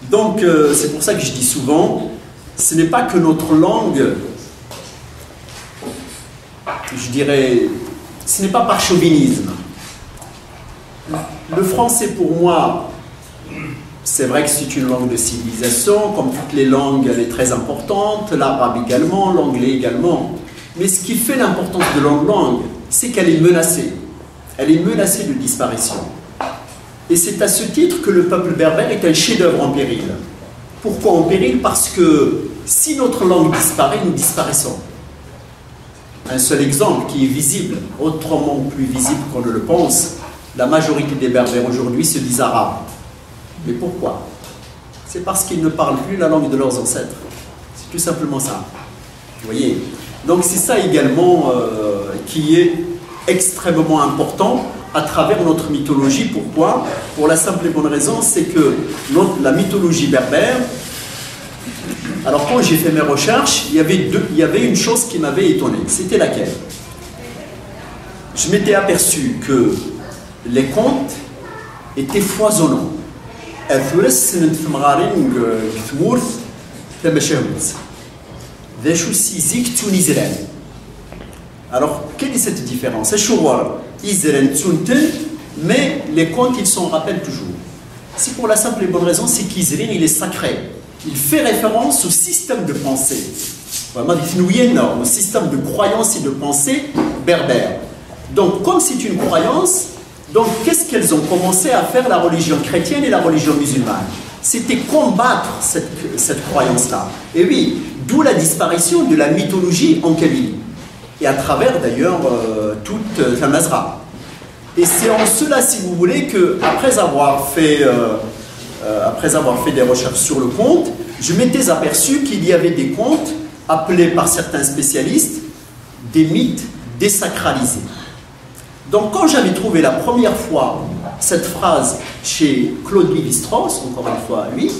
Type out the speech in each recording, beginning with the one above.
Donc, c'est pour ça que je dis souvent, ce n'est pas que notre langue, je dirais, ce n'est pas par chauvinisme. Le français, pour moi, c'est vrai que c'est une langue de civilisation, comme toutes les langues, elle est très importante, l'arabe également, l'anglais également. Mais ce qui fait l'importance de notre langue, c'est qu'elle est menacée. Elle est menacée de disparition. Et c'est à ce titre que le peuple berbère est un chef-d'œuvre en péril. Pourquoi en péril? Parce que si notre langue disparaît, nous disparaissons. Un seul exemple qui est visible, autrement plus visible qu'on ne le pense, la majorité des berbères aujourd'hui se disent arabes. Mais pourquoi? C'est parce qu'ils ne parlent plus la langue de leurs ancêtres. C'est tout simplement ça. Vous voyez? Donc c'est ça également qui est extrêmement important à travers notre mythologie. Pourquoi? Pour la simple et bonne raison, c'est que la mythologie berbère, alors quand j'ai fait mes recherches, il y avait une chose qui m'avait étonné. C'était laquelle? Je m'étais aperçu que les contes étaient foisonnants. Alors, quelle est cette différence? Mais les contes, ils s'en rappellent toujours. C'est pour la simple et bonne raison, c'est qu'Israël, il est sacré. Il fait référence au système de pensée, au système de croyance et de pensée berbère. Donc, comme c'est une croyance, donc qu'est-ce qu'elles ont commencé à faire, la religion chrétienne et la religion musulmane? C'était combattre cette croyance-là. Et oui, d'où la disparition de la mythologie en Kabylie. Et à travers d'ailleurs toute la Mazra. Et c'est en cela, si vous voulez, qu'après avoir fait des recherches sur le conte, je m'étais aperçu qu'il y avait des contes appelés par certains spécialistes des mythes désacralisés. Donc quand j'avais trouvé la première fois cette phrase chez Claude Lévi-Strauss, encore une fois lui,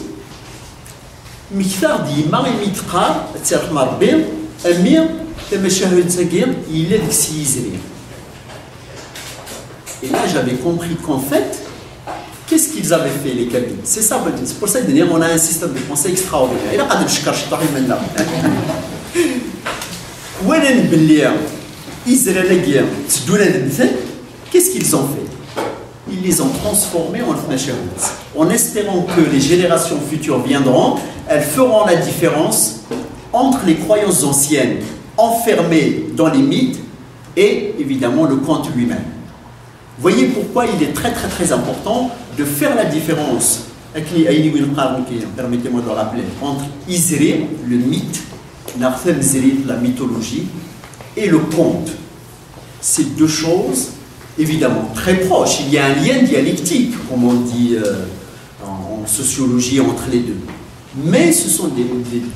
Miktar dit Marimitra, Tsarmarbir, Amir, et là, j'avais compris qu'en fait, qu'est-ce qu'ils avaient fait, les Kabyles? C'est ça, c'est pour ça qu'on a un système de pensée extraordinaire. Et là, qu'est-ce qu'ils ont fait? Ils les ont transformés en Fnachahouts, en espérant que les générations futures viendront, elles feront la différence entre les croyances anciennes enfermé dans les mythes et évidemment le conte lui-même. Voyez pourquoi il est très très très important de faire la différence, permettez-moi de le rappeler, entre Isré, le mythe, Narfem Zérit, la mythologie, et le conte. Ces deux choses, évidemment, très proches. Il y a un lien dialectique, comme on dit en sociologie, entre les deux. Mais ce sont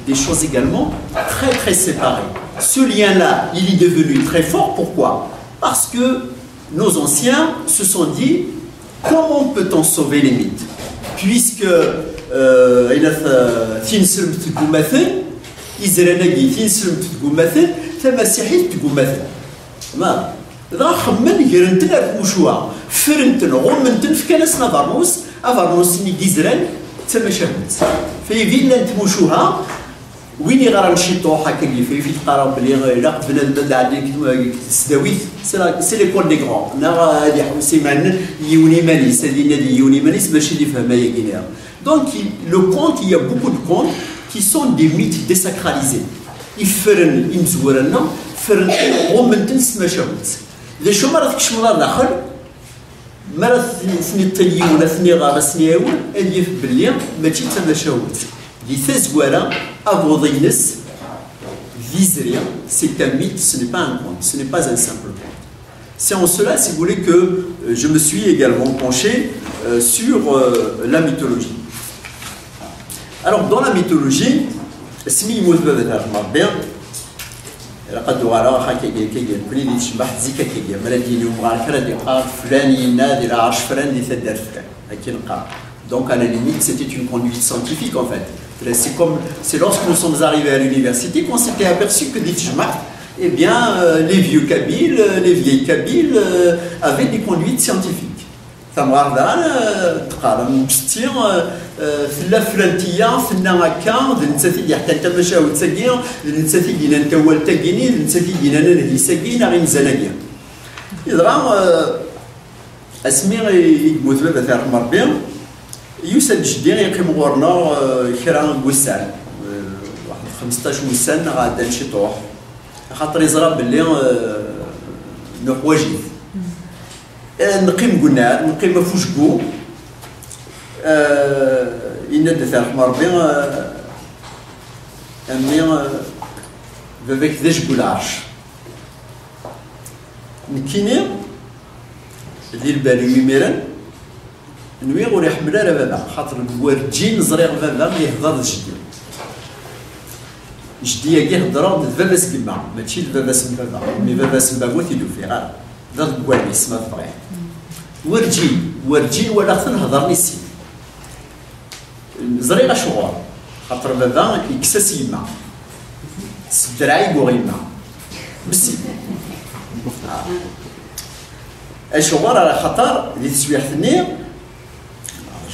des choses également très très séparées. Ce lien-là, il est devenu très fort. Pourquoi? Parce que nos anciens se sont dit, comment peut-on sauver les mythes? Puisque وين يغرى نشيطو هكا اللي في تقرا بلي لا بنادم عندك السداويت سي ليكول دي غران انا غادي حوسي معنا يوني مانيس هذه نادي يوني مانيس باش اللي فهمها يا كينيا. Donc le conte, il y a beaucoup de contes qui sont des mythes désacralisés. يفرن يمزورنا فرن غومن تنس ما شاوت ذا شو مرة تكشم الله داخل مرة ثني الطلي ولا ثني غابة ثني أول اللي في بلي ماشي تما شاوت دي تزوارا أبوضينس viseria, c'est un mythe, ce n'est pas un conte, ce n'est pas un simple conte. C'est en cela, si vous voulez, que je me suis également penché sur la mythologie. Alors, dans la mythologie, اسمي يموت بابا مربي لقد وراها كي كل اللي تشبح زيكا كي مرادي اليوم غير كرا دي قال فلان ينادي لا عرش فلان اللي تدار فلان هكا نقرا. Donc à la limite, c'était une conduite scientifique en fait. C'est lorsque nous sommes arrivés à l'université qu'on s'était aperçu que eh bien, les vieux Kabyles, les vieilles Kabyles avaient des conduites scientifiques. فلا فلانتيه فلنا هكا نتساتي ديال حتى مشاوت ساكين نتساتي ديال انت والتاكيني نتساتي ديال انا اللي ساكين غير مزاناكيا يضرا اسمي يموت بابا تاع مربي يوسف جدي يقيم غورنا كرا وسان واحد 15 وسان غادا نمشي طوح خاطر يزرا باللي نحواجي نقيم قلنا نقيم فوشكو ينادى تاع مربي امي باباك ذا شكون عرش نكيني ديال بالي يميران نوي غير يحمل على بابا خاطر ورجين زريغ بابا ما يهضر جدي جدي كي هضروا بابا سكما ماشي بابا سم بابا مي بابا سم بابا تيدو في غير ذا كوالي سما فريح ورجين ولا خصنا نهضر نسي زريغ شغل خاطر بابا يكسس يما الدراعي وغيما بسي الشغل على خاطر اللي تسويح ثني.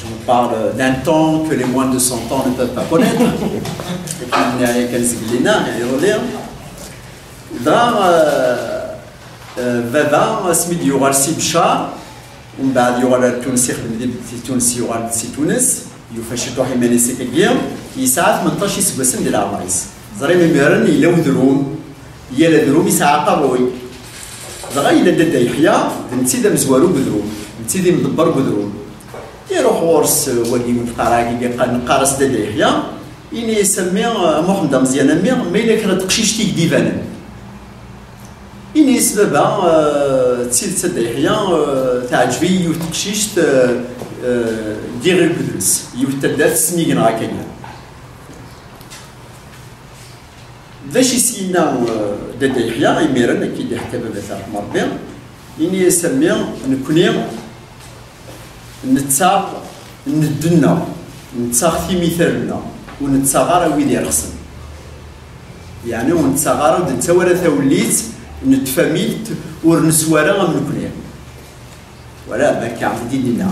Je vous parle d'un temps que les moins de 100 ans ne peuvent pas connaître. Vava, سميت يوغال سي بشار ومن بعد يوغال التونسي خدم في تونس يوغال سي تونس يفاشتو حيماني سكاكيا يسعى 18 سباسن ديال العرايس زري ميرن إلا ودروم يلا دروم يسعى قروي دغا إلا دادا يحيى نتسيدا مزوارو بدروم نتسيدي مدبر بدروم يروح ورس ولي متقراكي نقارس دادا يحيى إني يسمي محمد مزيان أمي ما إلا كانت تقشيشتي ديفانا إني سبابا تسيد دادا يحيى تعجبي يوت تقشيشت دير البدرس يوت تدات سنيقنا هكايا باش يسينا دادا يحيى يميرن كي دي حتى بابا تاع مربي إني يسمي نكوني نتساق ندنا نتساق في مثالنا ونتساغر ويدي يرخصن يعني ونتساغر ونتساورا ثوليت نتفاميلت ورنسوارا من كنيا ولا ما كان في ديننا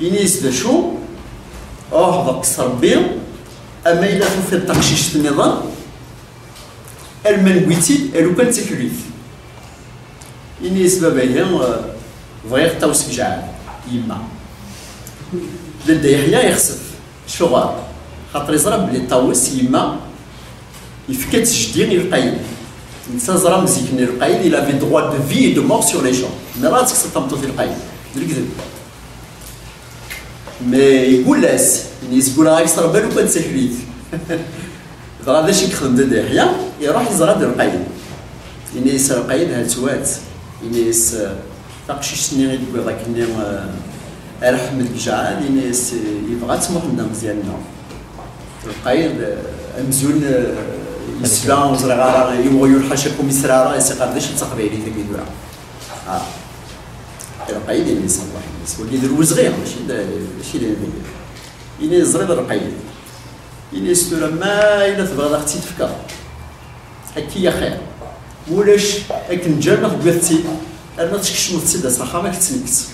إني يسدا شو ضق صربي أما إلا في التقشيش النظام المنقويتي لو كان سيكوريت إني يسبب بيهم فغير توسك جعل يما لدى يحيى يخسف شغال خاطر يزرب بلي طاوس يما يفكت جدي القايد نسا زرا مزيكني القايد il avait droit de vie et de mort sur les gens مي راسك سطمتو في القايد الكذب مي يقول لاس يقول راه يصرب بالو كان سكريت فغادا شي يخدم دادا يحيى يروح يزرا ديال القايد ينيس القايد هالتوات ينيس تقشيش سني يقول ذاك النيم أحمد جعاد ينيس يبغى تسمح لنا مزيان القايد مزيون يسلام وزرغارا يبغوا يلحشا كوميسرارا يسقى داش تقبيلي تاكي دورا القايد ينيس الله ينيس ولي درو صغير ماشي ينيس صغير القايد ينيس لما إلا تبغى اختي تفكر هكي يا خير ولاش هاك نجرب بغيتي انا تكش متصيد صراحه ما كتسنكس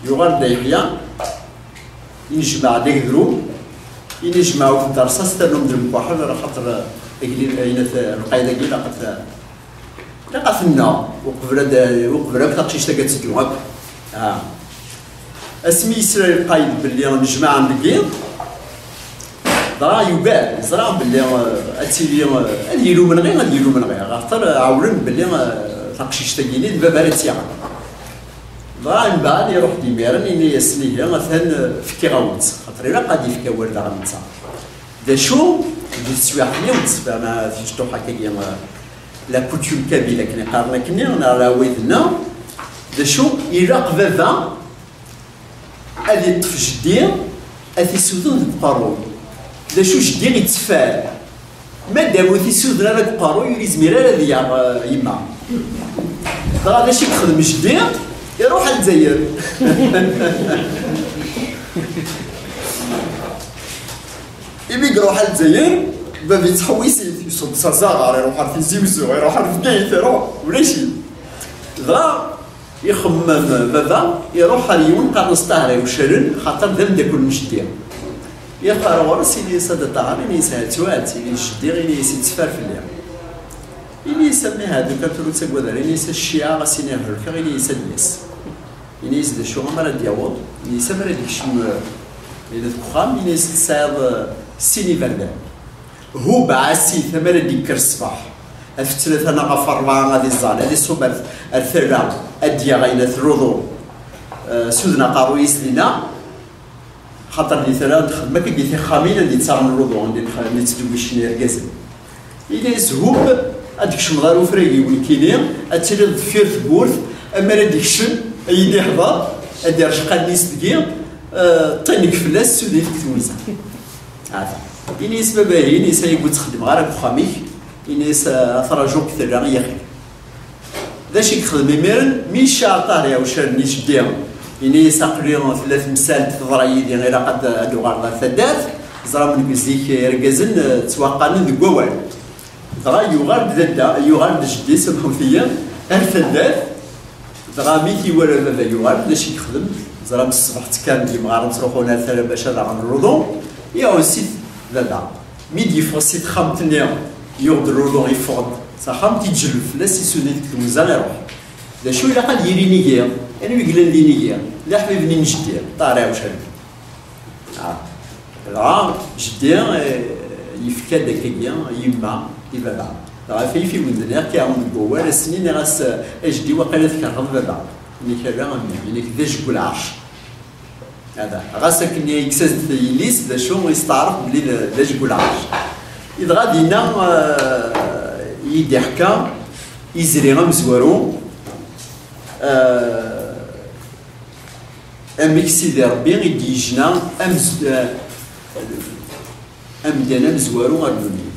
يغال دا يحيى ينجمع ديك دروب ينجمعو في الدرسه ستانهم درب واحد راه خاطر القايده كي لقات فينا وقبل تقشيش تا كتسدو هاك اسمي يسرى القايد باللي نجمع عند كي ضرا يبان زرا باللي اتيلي هاد يلو من غير هاد يلو من غير خاطر عاولن باللي تاقشيش تاكيني دابا بارات يعمل ضرا من بعد يروح ديميرن اني يسليه مثلا فكي غاوت خاطر الا قاد يفكا ورد غنتا دا شو دي السواحني وتسمع في شتو هكايا لا كوتيوم كابيله كنا قارنا كني راه ويدنا دا شو يراق بابا هادي الطفل جدي هادي سودون القارون دا شو جدي يتفال ما دامو تيسودنا هذاك القارون يولي زميره هذه يما راه داكشي كيخدم جدي يروح للجزائر يبي يروح للجزائر بابا يتحوس يصب صغار يروح في زيوزو يروح في بقيت يروح ولا شي ضرا يخمم بابا يروح اليوم قرص طاهري وشرن خاطر دم داك المشديه يقرا ورا سيدي ساد طاهري ني ساتوات سيدي الشدي غير يتفار في الليل إني يسمي هذا كاتولو تسقوا ذا إني الشيعة غاسيني هركا إني يسدنيس إني يسد شو مرة دياول إني يسمى هذيك شو إذا تخام إني يسد سيني فردان هو بعاسي ثمرة ديك الصباح الفتلة أنا غفر معها هذه الزالة هذه الصبح الثرى أديا غينا ثروضو سودنا قارويس لنا خاطر لي ثرى تخدم كي دي خامين اللي تصار من الرضو عندي اللي تدويش نركزن إني يسهوب هذيك الشمغار وفريقي والكينيا اتيري ضفير ثبورث اما هذيك الشم يدي حضر ادي رشقه نيس دقيق طينك فلاس سودي في التويزه عارف إني سبب باهي إني يقول تخدم غير بخاميك إني ثراجوك ثلاثة يا أخي ذا شي يخدم ميرن ميش عطاري أو شرني شديهم إني ساقليهم ثلاث مسال تضري دي غير قد أدو غير ثلاث زرا من كزيك يرقزن تواقعن ذي قوال دغا يغارد ذا يغارد جدي سمحوا فيا الثلاث دغا ميتي ولا بابا يغارد لا شي يخدم زرا من الصباح كان ديما غادي تروحوا لنا الثلاث باش هذا غنرضو يا اوسي ذا ميدي فوسي تخمتني يغد الرضو يفقد صاحب تيجلف لا سي سونيت كلوزا يروح لا شو الا قال يريني كيا انا يقول لي نيا لا حبيبني نجدي طاري واش لا جدي يفكا داكيا يما بابا راه في ودنا كيعاون جوال السنين راس اجدي وقال ذكر بابا اللي كذا اللي كذا جبل العرش هذا راسك اللي يكسز يليس ذا شو يستعرف بلي ذا جبل العرش اذا غادينا يدي حكا يزري مزوارو اميكسي دي ربي يدي جنا امدانا مزوارو غادوني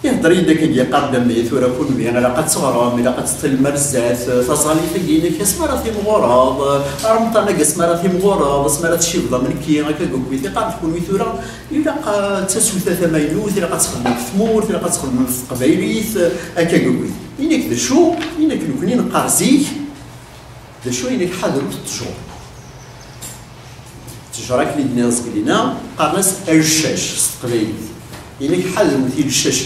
يهضر يدك يقدم ثورة كون بيان لا قد صغرا لا قد تطل مرزات تصغلي فينك اسمرا في مغرض رمطنا قسمرا في مغرض اسمرا تشيبضا من كي هكا كوكويتي قاد تكون ثورة الا تسوثا ثمايلوث الا قد تخدم في ثمور الا قد تخدم في قبايليث هكا كوكويتي انك ذا شو انك نكوني نقارزيك ذا شو انك حاضر التجور التجارة اللي دنا رزق لينا قارناس الشاش قبايليث انك حاضر مثيل الشاش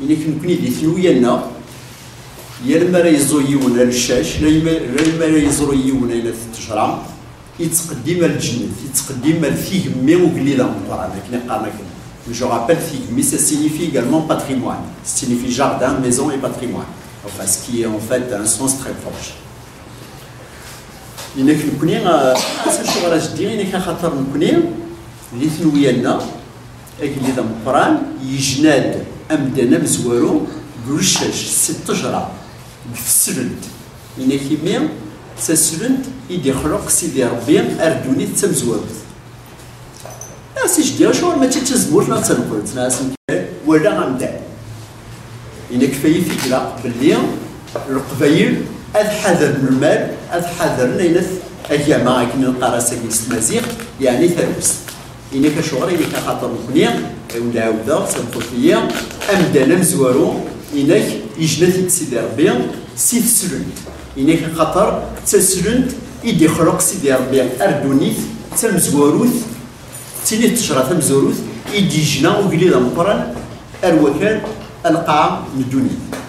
إنك نكوني دي ثنويانا يا لما راه يزويون للشاش لما راه يزويون إلى التجرة يتقدم الجنة يتقدم الفيغمي وقليلا من القرآن كنا قارنا كنا جو رابيل فيغمي ça signifie également patrimoine ça signifie jardin, maison et patrimoine enfin ce qui est en fait un sens très proche إنك نكوني أسا شو غاراش دير إنك خاطر نكوني دي ثنويانا أكيد من القرآن يجناد أمدنا مزوارو برشاش ست تجرة بفسرنت إنا كيميا تسرنت يدي خلق سيدي ربي أردوني تمزوارت ناسي جديا شغل ما تتزمور لا تنقلت ناس ولا غنبدا إنا كفاية فكرة باللي القبايل أذ حذر من المال أذ حذر نينث أياما كنا نقرا المزيغ يعني ثالث إنا كشغل إنا كخاطر نكوني ولا عاودا سنقول فيا أمدانا مزوارو إناك يجنات سيدي ربي سيد سلنت إناك خاطر تسلنت يدي خلق سيدي ربي أردونيت تمزواروث تيني تشرى تمزواروث يدي جنا وقليل مقرن الوكال القاع من الدنيا